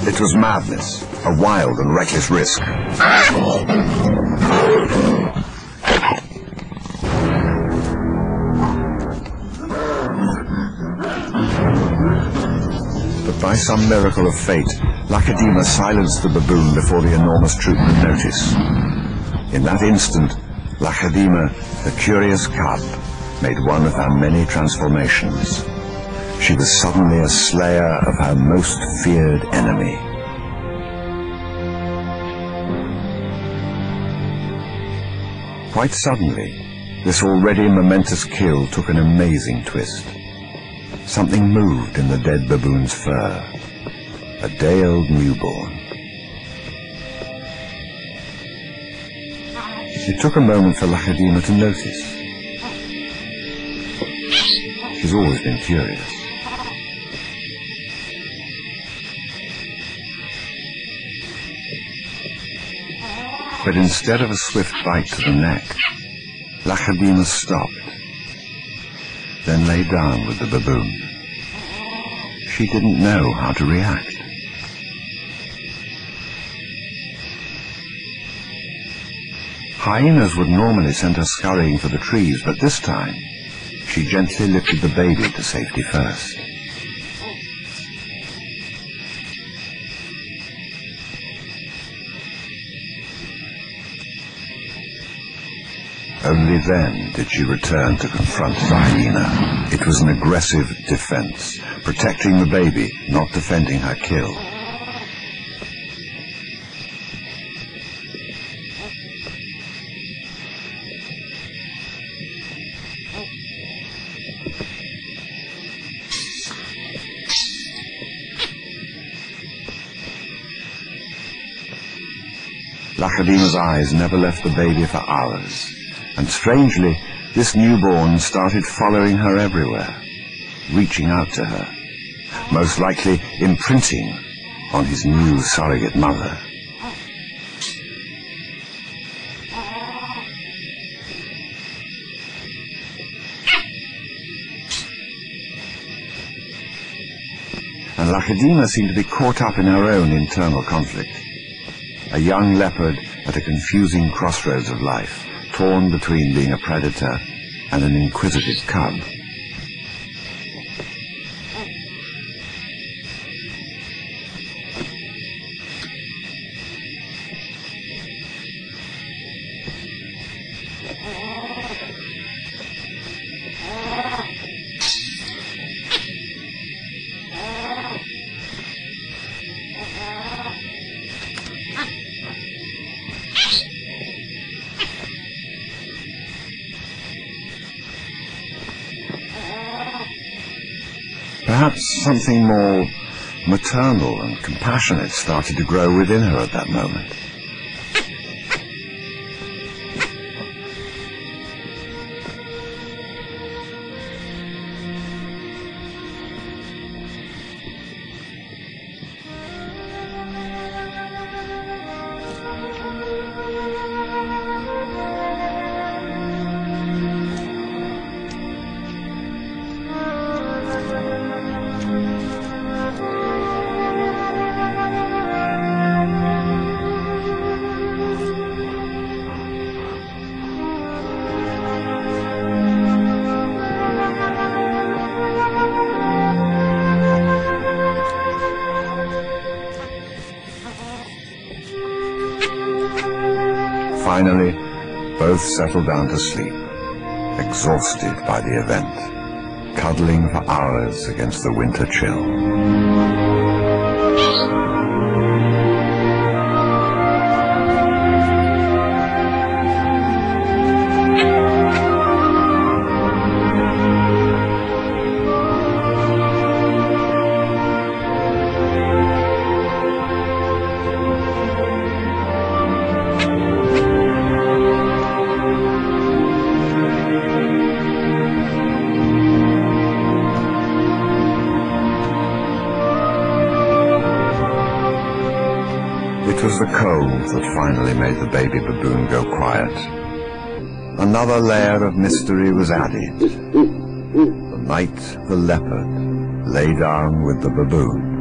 It was madness, a wild and reckless risk. But by some miracle of fate, Lacedema silenced the baboon before the enormous troop could notice. In that instant, Lacedema, the curious cub, made one of her many transformations. She was suddenly a slayer of her most feared enemy. Quite suddenly, this already momentous kill took an amazing twist. Something moved in the dead baboon's fur. A day-old newborn. It took a moment for Lacedema to notice. She's always been curious. But instead of a swift bite to the neck, Lacedema stopped, then lay down with the baboon. She didn't know how to react. Hyenas would normally send her scurrying for the trees, but this time she gently lifted the baby to safety first. Only then did she return to confront the hyena. It was an aggressive defense, protecting the baby, not defending her kill. Lacedema's eyes never left the baby for hours. And strangely, this newborn started following her everywhere, reaching out to her, most likely imprinting on his new surrogate mother. And Lacedema seemed to be caught up in her own internal conflict. A young leopard at a confusing crossroads of life, torn between being a predator and an inquisitive cub. Perhaps something more maternal and compassionate started to grow within her at that moment. Finally, both settled down to sleep, exhausted by the event, cuddling for hours against the winter chill. It was the cold that finally made the baby baboon go quiet. Another layer of mystery was added. The night the leopard lay down with the baboon.